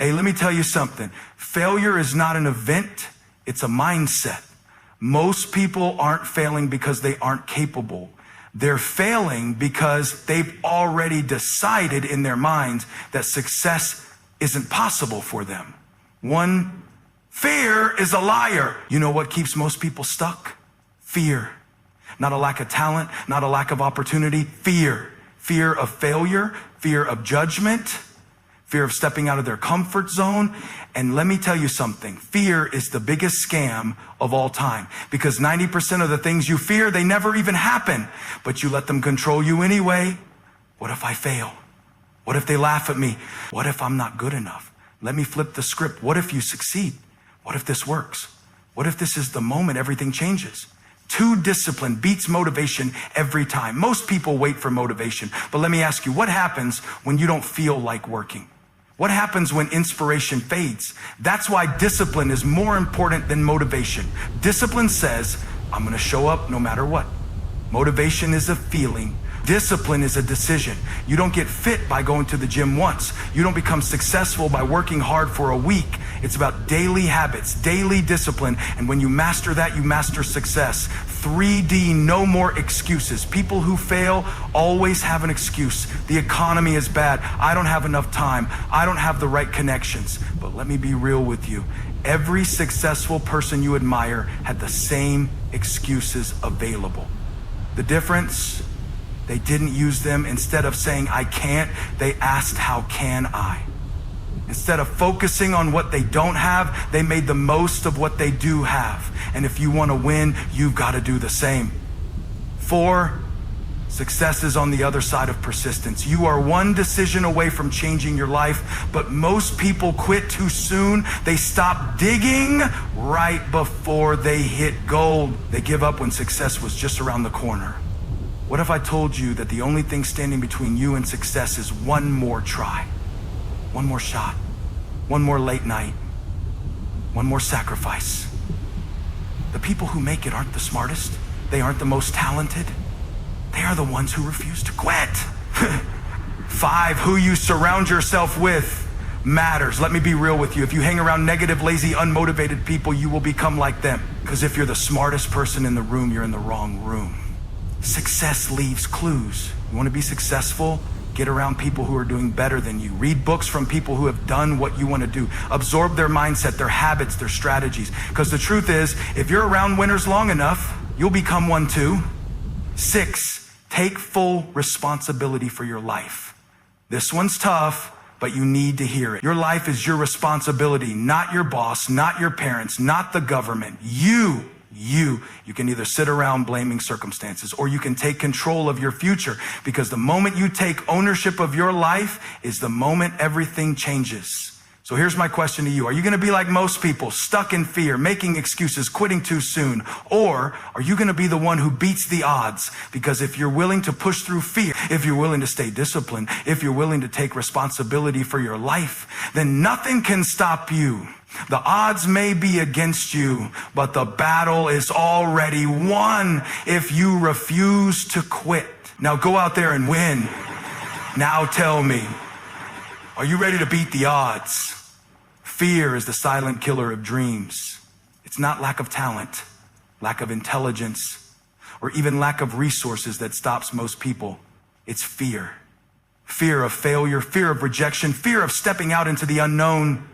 Hey, let me tell you something. Failure is not an event, it's a mindset. Most people aren't failing because they aren't capable. They're failing because they've already decided in their minds that success isn't possible for them. Fear is a liar. You know what keeps most people stuck? Fear. Not a lack of talent, not a lack of opportunity. Fear. Fear of failure, fear of judgment, fear of stepping out of their comfort zone. And let me tell you something. Fear is the biggest scam of all time, because 90% of the things you fear, they never even happen, but you let them control you anyway. What if I fail? What if they laugh at me? What if I'm not good enough? Let me flip the script. What if you succeed? What if this works? What if this is the moment everything changes? Too disciplined beats motivation every time. Most people wait for motivation. But let me ask you, what happens when you don't feel like working? What happens when inspiration fades? That's why discipline is more important than motivation. Discipline says, I'm going to show up no matter what. Motivation is a feeling. Discipline is a decision. You don't get fit by going to the gym once. You don't become successful by working hard for a week. It's about daily habits, daily discipline. And when you master that, you master success. 3D, no more excuses. People who fail always have an excuse. The economy is bad. I don't have enough time. I don't have the right connections. But let me be real with you. Every successful person you admire had the same excuses available. The difference, they didn't use them. Instead of saying, I can't, they asked, how can I? Instead of focusing on what they don't have, they made the most of what they do have. And if you want to win, you've got to do the same. 4, success is on the other side of persistence. You are one decision away from changing your life, but most people quit too soon. They stop digging right before they hit gold. They give up when success was just around the corner. What if I told you that the only thing standing between you and success is one more try, one more shot, one more late night, one more sacrifice? The people who make it aren't the smartest. They aren't the most talented. They are the ones who refuse to quit. 5, who you surround yourself with matters. Let me be real with you. If you hang around negative, lazy, unmotivated people, you will become like them. Because if you're the smartest person in the room, you're in the wrong room. Success leaves clues. You want to be successful? Get around people who are doing better than you. Read books from people who have done what you want to do. Absorb their mindset, their habits, their strategies. Because the truth is, if you're around winners long enough, you'll become one too. 6, take full responsibility for your life. This one's tough, but you need to hear it. Your life is your responsibility, not your boss, not your parents, not the government. You can either sit around blaming circumstances, or you can take control of your future, because the moment you take ownership of your life is the moment everything changes. So here's my question to you. Are you going to be like most people, stuck in fear, making excuses, quitting too soon? Or are you going to be the one who beats the odds? Because if you're willing to push through fear, if you're willing to stay disciplined, if you're willing to take responsibility for your life, then nothing can stop you. The odds may be against you, but the battle is already won if you refuse to quit. Now go out there and win. Now tell me, are you ready to beat the odds? Fear is the silent killer of dreams. It's not lack of talent, lack of intelligence, or even lack of resources that stops most people. It's fear. Fear of failure, fear of rejection, fear of stepping out into the unknown.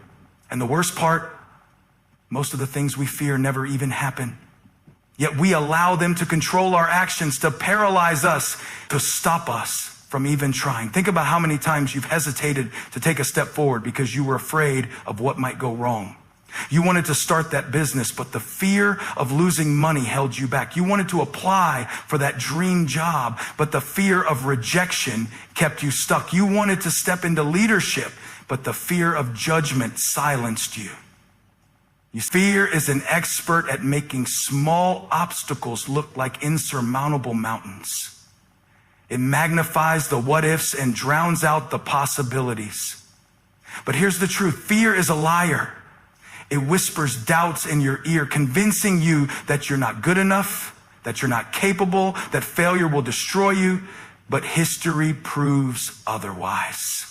And the worst part, most of the things we fear never even happen. Yet we allow them to control our actions, to paralyze us, to stop us from even trying. Think about how many times you've hesitated to take a step forward because you were afraid of what might go wrong. You wanted to start that business, but the fear of losing money held you back. You wanted to apply for that dream job, but the fear of rejection kept you stuck. You wanted to step into leadership, but the fear of judgment silenced you. Fear is an expert at making small obstacles look like insurmountable mountains. It magnifies the what ifs and drowns out the possibilities. But here's the truth. Fear is a liar. It whispers doubts in your ear, convincing you that you're not good enough, that you're not capable, that failure will destroy you. But history proves otherwise.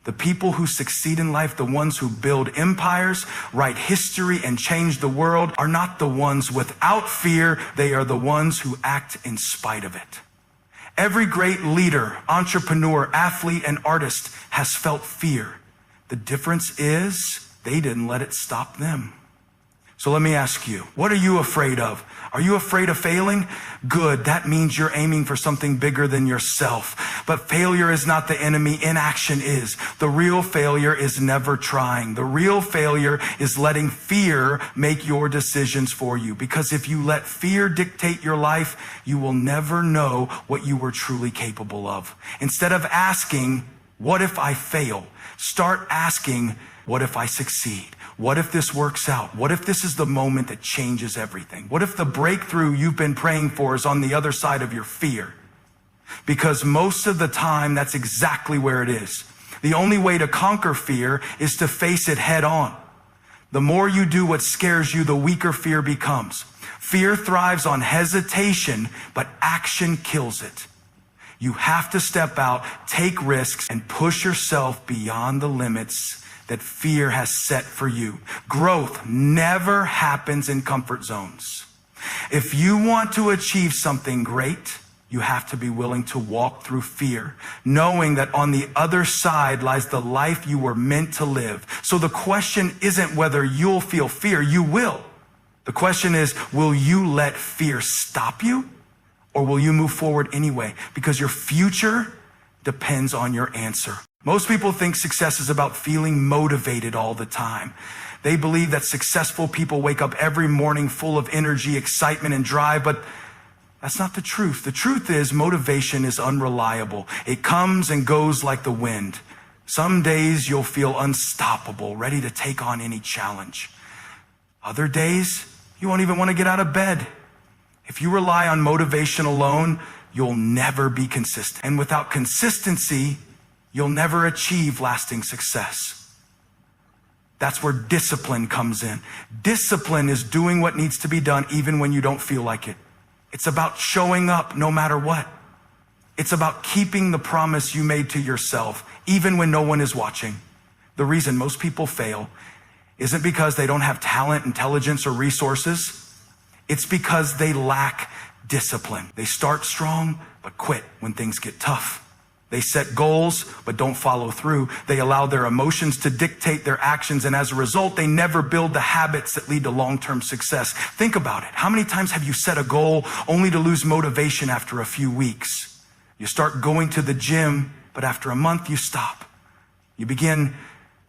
The people who succeed in life, the ones who build empires, write history, and change the world, are not the ones without fear. They are the ones who act in spite of it. Every great leader, entrepreneur, athlete, and artist has felt fear. The difference is they didn't let it stop them. So let me ask you, what are you afraid of? Are you afraid of failing? Good. That means you're aiming for something bigger than yourself. But failure is not the enemy. Inaction is. The real failure is never trying. The real failure is letting fear make your decisions for you. Because if you let fear dictate your life, you will never know what you were truly capable of. Instead of asking, what if I fail? Start asking, what if I succeed? What if this works out? What if this is the moment that changes everything? What if the breakthrough you've been praying for is on the other side of your fear? Because most of the time, that's exactly where it is. The only way to conquer fear is to face it head on. The more you do what scares you, the weaker fear becomes. Fear thrives on hesitation, but action kills it. You have to step out, take risks, and push yourself beyond the limits that fear has set for you. Growth never happens in comfort zones. If you want to achieve something great, you have to be willing to walk through fear, knowing that on the other side lies the life you were meant to live. So the question isn't whether you'll feel fear, you will. The question is, will you let fear stop you, or will you move forward anyway? Because your future depends on your answer. Most people think success is about feeling motivated all the time. They believe that successful people wake up every morning full of energy, excitement, and drive, but that's not the truth. The truth is motivation is unreliable. It comes and goes like the wind. Some days you'll feel unstoppable, ready to take on any challenge. Other days, you won't even want to get out of bed. If you rely on motivation alone, you'll never be consistent. And without consistency, you'll never achieve lasting success. That's where discipline comes in. Discipline is doing what needs to be done even when you don't feel like it. It's about showing up no matter what. It's about keeping the promise you made to yourself even when no one is watching. The reason most people fail isn't because they don't have talent, intelligence, or resources. It's because they lack discipline. They start strong, but quit when things get tough. They set goals, but don't follow through. They allow their emotions to dictate their actions, and as a result, they never build the habits that lead to long-term success. Think about it. How many times have you set a goal only to lose motivation after a few weeks? You start going to the gym, but after a month, you stop. You begin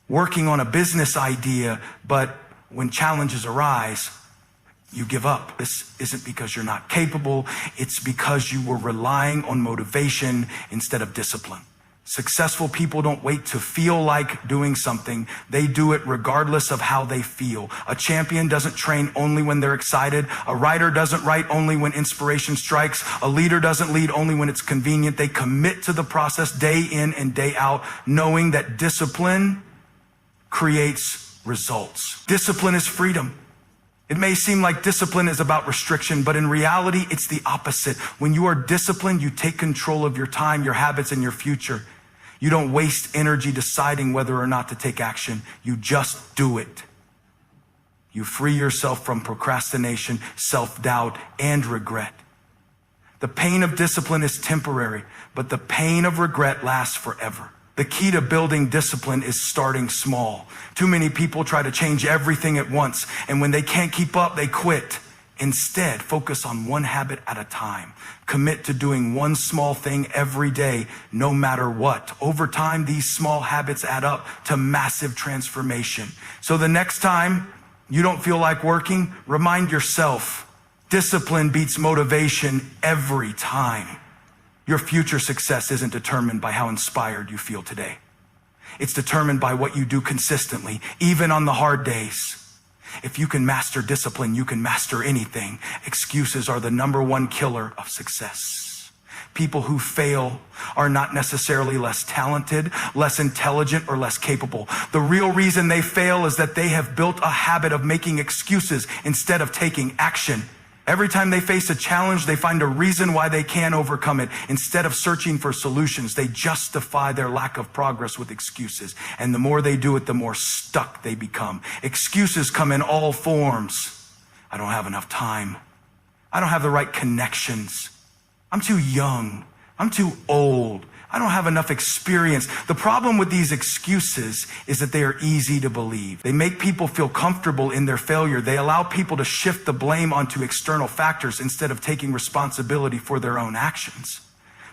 working on a business idea, but when challenges arise, you give up. This isn't because you're not capable. It's because you were relying on motivation instead of discipline. Successful people don't wait to feel like doing something. They do it regardless of how they feel. A champion doesn't train only when they're excited. A writer doesn't write only when inspiration strikes. A leader doesn't lead only when it's convenient. They commit to the process day in and day out, knowing that discipline creates results. Discipline is freedom. It may seem like discipline is about restriction, but in reality, it's the opposite. When you are disciplined, you take control of your time, your habits, and your future. You don't waste energy deciding whether or not to take action. You just do it. You free yourself from procrastination, self-doubt, and regret. The pain of discipline is temporary, but the pain of regret lasts forever. The key to building discipline is starting small. Too many people try to change everything at once, and when they can't keep up, they quit. Instead, focus on one habit at a time. Commit to doing one small thing every day, no matter what. Over time, these small habits add up to massive transformation. So the next time you don't feel like working, remind yourself, discipline beats motivation every time. Your future success isn't determined by how inspired you feel today. It's determined by what you do consistently, even on the hard days. If you can master discipline, you can master anything. Excuses are the #1 killer of success. People who fail are not necessarily less talented, less intelligent, or less capable. The real reason they fail is that they have built a habit of making excuses instead of taking action. Every time they face a challenge, they find a reason why they can't overcome it. Instead of searching for solutions, they justify their lack of progress with excuses. And the more they do it, the more stuck they become. Excuses come in all forms. I don't have enough time. I don't have the right connections. I'm too young. I'm too old. I don't have enough experience. The problem with these excuses is that they are easy to believe. They make people feel comfortable in their failure. They allow people to shift the blame onto external factors instead of taking responsibility for their own actions.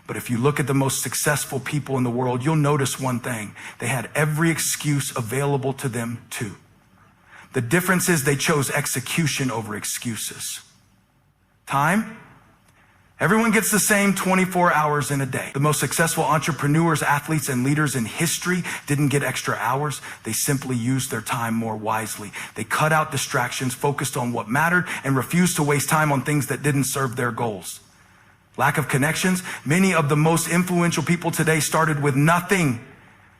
But if you look at the most successful people in the world, you'll notice one thing. They had every excuse available to them too. The difference is they chose execution over excuses. Time? Everyone gets the same 24 hours in a day. The most successful entrepreneurs, athletes, and leaders in history didn't get extra hours. They simply used their time more wisely. They cut out distractions, focused on what mattered, and refused to waste time on things that didn't serve their goals. Lack of connections. Many of the most influential people today started with nothing.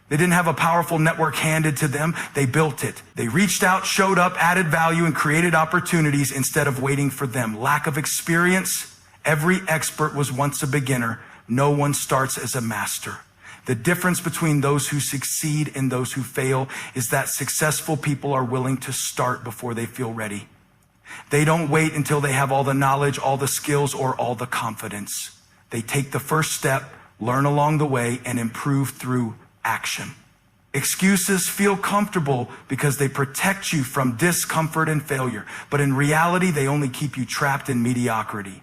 They didn't have a powerful network handed to them. They built it. They reached out, showed up, added value, and created opportunities instead of waiting for them. Lack of experience. Every expert was once a beginner. No one starts as a master. The difference between those who succeed and those who fail is that successful people are willing to start before they feel ready. They don't wait until they have all the knowledge, all the skills, or all the confidence. They take the first step, learn along the way, and improve through action. Excuses feel comfortable because they protect you from discomfort and failure, but in reality, they only keep you trapped in mediocrity.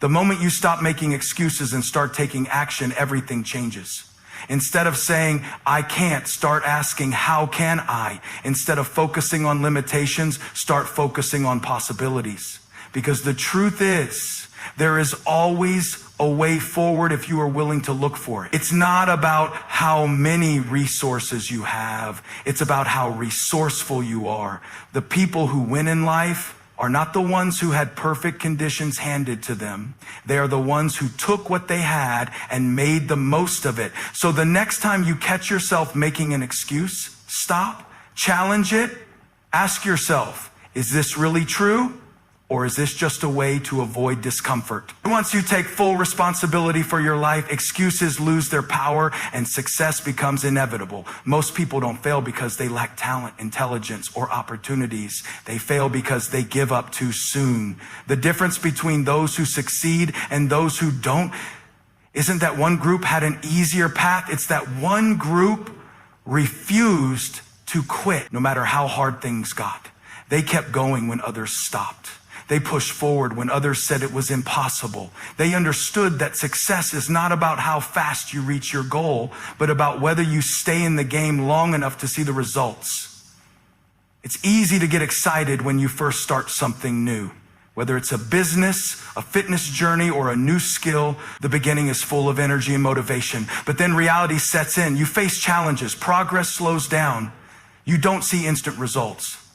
The moment you stop making excuses and start taking action, everything changes. Instead of saying, I can't, start asking, how can I? Instead of focusing on limitations, start focusing on possibilities. Because the truth is, there is always a way forward if you are willing to look for it. It's not about how many resources you have. It's about how resourceful you are. The people who win in life are not the ones who had perfect conditions handed to them. They are the ones who took what they had and made the most of it. So the next time you catch yourself making an excuse, stop, challenge it, ask yourself, is this really true? Or is this just a way to avoid discomfort? Once you take full responsibility for your life, excuses lose their power and success becomes inevitable. Most people don't fail because they lack talent, intelligence, or opportunities. They fail because they give up too soon. The difference between those who succeed and those who don't isn't that one group had an easier path. It's that one group refused to quit no matter how hard things got. They kept going when others stopped. They pushed forward when others said it was impossible. They understood that success is not about how fast you reach your goal, but about whether you stay in the game long enough to see the results. It's easy to get excited when you first start something new. Whether it's a business, a fitness journey, or a new skill, the beginning is full of energy and motivation. But then reality sets in. You face challenges. Progress slows down. You don't see instant results.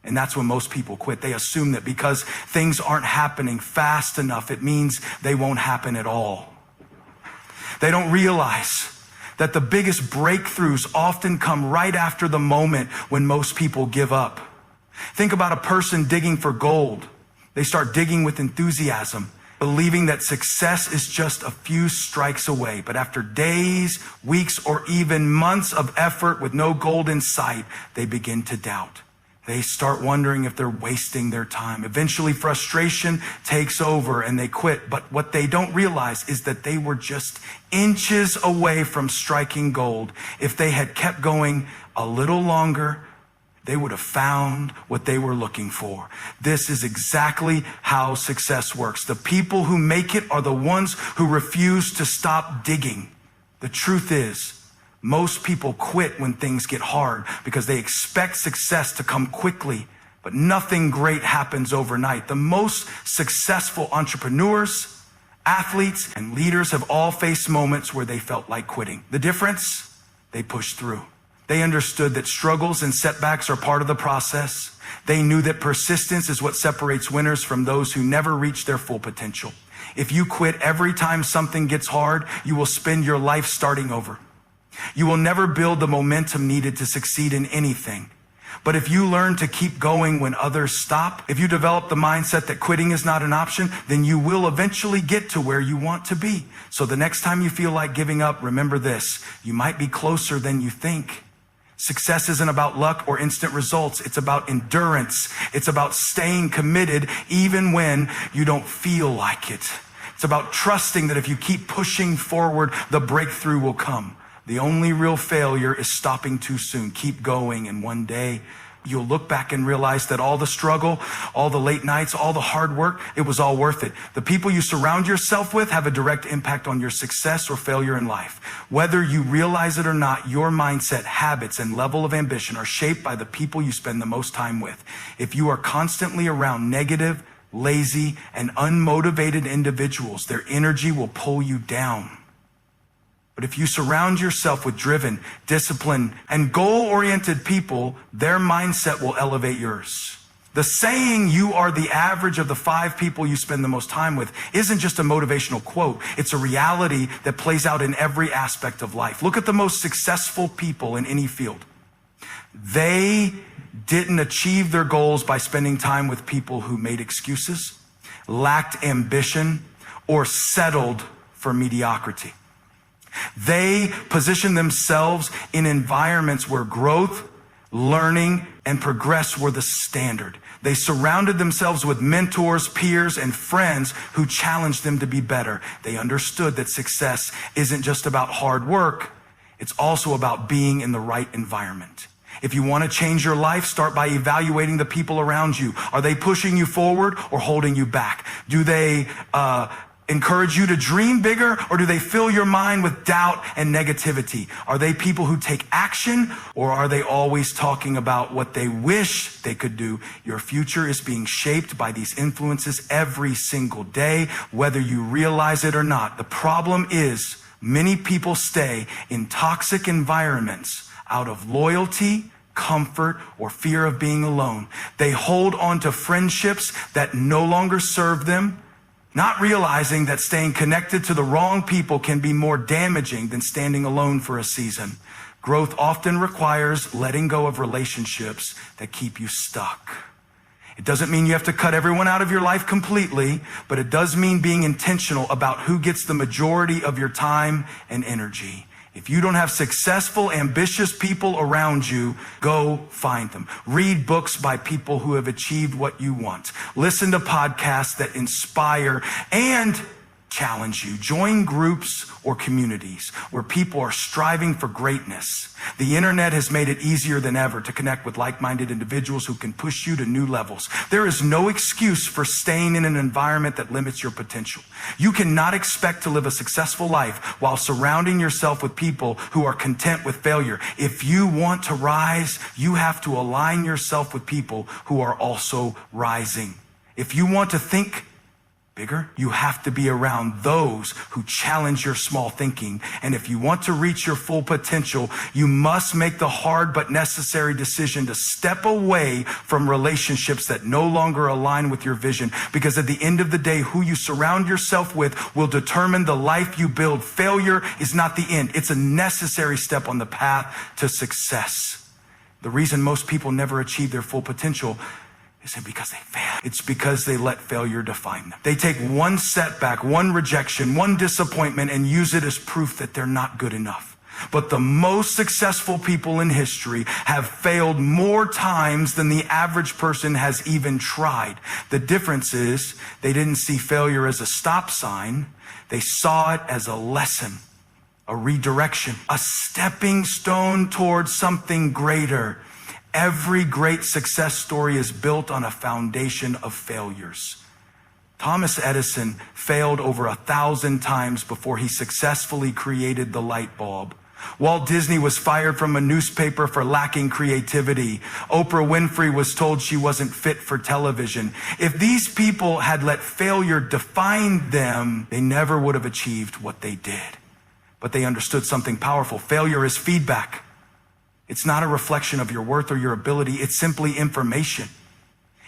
And that's when most people quit. They assume that because things aren't happening fast enough, it means they won't happen at all. They don't realize that the biggest breakthroughs often come right after the moment when most people give up. Think about a person digging for gold. They start digging with enthusiasm, believing that success is just a few strikes away. But after days, weeks, or even months of effort with no gold in sight, they begin to doubt. They start wondering if they're wasting their time. Eventually, frustration takes over and they quit. But what they don't realize is that they were just inches away from striking gold. If they had kept going a little longer, they would have found what they were looking for. This is exactly how success works. The people who make it are the ones who refuse to stop digging. The truth is, most people quit when things get hard because they expect success to come quickly, but nothing great happens overnight. The most successful entrepreneurs, athletes, and leaders have all faced moments where they felt like quitting. The difference? They pushed through. They understood that struggles and setbacks are part of the process. They knew that persistence is what separates winners from those who never reach their full potential. If you quit every time something gets hard, you will spend your life starting over. You will never build the momentum needed to succeed in anything. But if you learn to keep going when others stop, if you develop the mindset that quitting is not an option, then you will eventually get to where you want to be. So the next time you feel like giving up, remember this: you might be closer than you think. Success isn't about luck or instant results. It's about endurance. It's about staying committed even when you don't feel like it. It's about trusting that if you keep pushing forward, the breakthrough will come. The only real failure is stopping too soon. Keep going, and one day you'll look back and realize that all the struggle, all the late nights, all the hard work, it was all worth it. The people you surround yourself with have a direct impact on your success or failure in life. Whether you realize it or not, your mindset, habits, and level of ambition are shaped by the people you spend the most time with. If you are constantly around negative, lazy, and unmotivated individuals, their energy will pull you down. But if you surround yourself with driven, disciplined, and goal-oriented people, their mindset will elevate yours. The saying, "you are the average of the 5 people you spend the most time with," isn't just a motivational quote. It's a reality that plays out in every aspect of life. Look at the most successful people in any field. They didn't achieve their goals by spending time with people who made excuses, lacked ambition, or settled for mediocrity. They positioned themselves in environments where growth, learning, and progress were the standard. They surrounded themselves with mentors, peers, and friends who challenged them to be better. They understood that success isn't just about hard work, it's also about being in the right environment. If you want to change your life, start by evaluating the people around you. Are they pushing you forward or holding you back? Do they encourage you to dream bigger, or do they fill your mind with doubt and negativity? Are they people who take action, or are they always talking about what they wish they could do? Your future is being shaped by these influences every single day, whether you realize it or not. The problem is many people stay in toxic environments out of loyalty, comfort, or fear of being alone. They hold on to friendships that no longer serve them, not realizing that staying connected to the wrong people can be more damaging than standing alone for a season. Growth often requires letting go of relationships that keep you stuck. It doesn't mean you have to cut everyone out of your life completely, but it does mean being intentional about who gets the majority of your time and energy. If you don't have successful, ambitious people around you, go find them. Read books by people who have achieved what you want. Listen to podcasts that inspire and challenge you. Join groups or communities where people are striving for greatness. The internet has made it easier than ever to connect with like-minded individuals who can push you to new levels. There is no excuse for staying in an environment that limits your potential. You cannot expect to live a successful life while surrounding yourself with people who are content with failure. If you want to rise, you have to align yourself with people who are also rising. If you want to think bigger, you have to be around those who challenge your small thinking. And if you want to reach your full potential, you must make the hard but necessary decision to step away from relationships that no longer align with your vision. Because at the end of the day, who you surround yourself with will determine the life you build. Failure is not the end. It's a necessary step on the path to success. The reason most people never achieve their full potential isn't because they fail. It's because they let failure define them. They take one setback, one rejection, one disappointment, and use it as proof that they're not good enough. But the most successful people in history have failed more times than the average person has even tried. The difference is they didn't see failure as a stop sign. They saw it as a lesson, a redirection, a stepping stone towards something greater. Every great success story is built on a foundation of failures. Thomas Edison failed over 1,000 times before he successfully created the light bulb. Walt Disney was fired from a newspaper for lacking creativity. Oprah Winfrey was told she wasn't fit for television. If these people had let failure define them, they never would have achieved what they did. But they understood something powerful. Failure is feedback. It's not a reflection of your worth or your ability. It's simply information.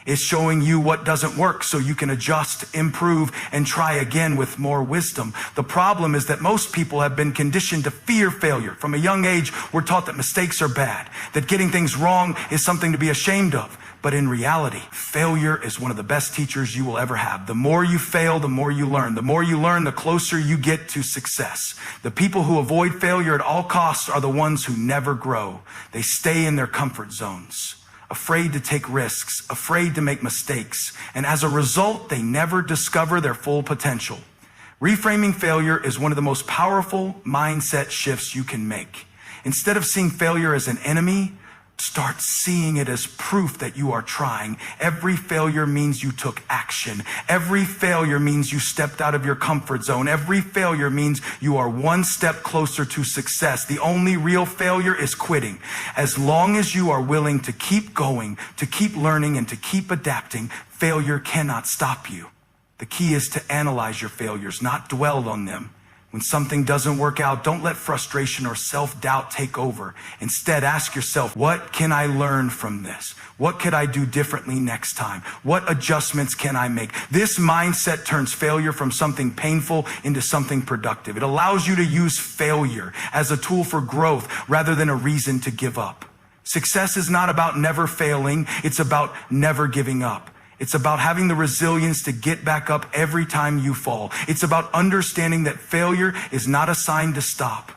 It's showing you what doesn't work so you can adjust, improve, and try again with more wisdom. The problem is that most people have been conditioned to fear failure. From a young age, we're taught that mistakes are bad, that getting things wrong is something to be ashamed of. But in reality, failure is one of the best teachers you will ever have. The more you fail, the more you learn. The more you learn, the closer you get to success. The people who avoid failure at all costs are the ones who never grow. They stay in their comfort zones, afraid to take risks, afraid to make mistakes, and as a result, they never discover their full potential. Reframing failure is one of the most powerful mindset shifts you can make. Instead of seeing failure as an enemy, start seeing it as proof that you are trying. Every failure means you took action. Every failure means you stepped out of your comfort zone. Every failure means you are one step closer to success. The only real failure is quitting. As long as you are willing to keep going, to keep learning, and to keep adapting, failure cannot stop you. The key is to analyze your failures, not dwell on them. When something doesn't work out, don't let frustration or self-doubt take over. Instead, ask yourself, what can I learn from this? What could I do differently next time? What adjustments can I make? This mindset turns failure from something painful into something productive. It allows you to use failure as a tool for growth rather than a reason to give up. Success is not about never failing. It's about never giving up. It's about having the resilience to get back up every time you fall. It's about understanding that failure is not a sign to stop.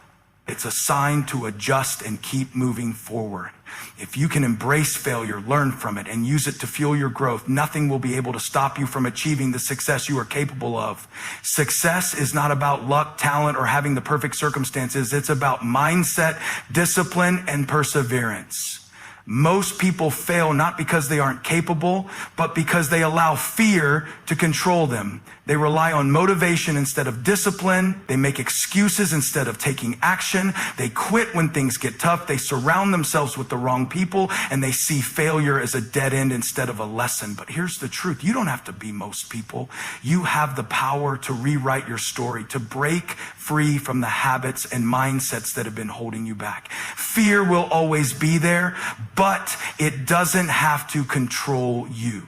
It's a sign to adjust and keep moving forward. If you can embrace failure, learn from it, and use it to fuel your growth, nothing will be able to stop you from achieving the success you are capable of. Success is not about luck, talent, or having the perfect circumstances. It's about mindset, discipline, and perseverance. Most people fail not because they aren't capable, but because they allow fear to control them. They rely on motivation instead of discipline. They make excuses instead of taking action. They quit when things get tough. They surround themselves with the wrong people, and they see failure as a dead end instead of a lesson. But here's the truth. You don't have to be most people. You have the power to rewrite your story, to break free from the habits and mindsets that have been holding you back. Fear will always be there, but it doesn't have to control you.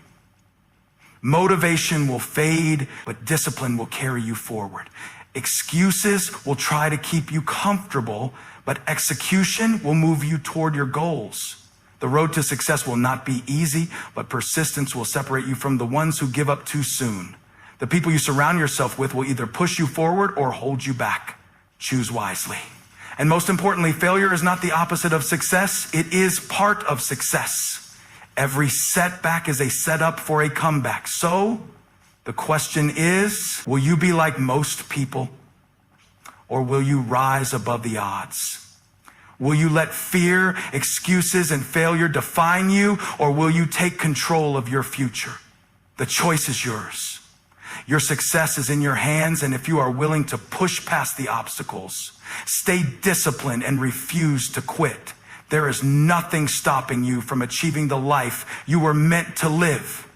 Motivation will fade, but discipline will carry you forward. Excuses will try to keep you comfortable, but execution will move you toward your goals. The road to success will not be easy, but persistence will separate you from the ones who give up too soon. The people you surround yourself with will either push you forward or hold you back. Choose wisely. And most importantly, failure is not the opposite of success. It is part of success. Every setback is a setup for a comeback. So the question is, will you be like most people, or will you rise above the odds? Will you let fear, excuses, and failure define you, or will you take control of your future? The choice is yours. Your success is in your hands, and if you are willing to push past the obstacles, stay disciplined, and refuse to quit, there is nothing stopping you from achieving the life you were meant to live.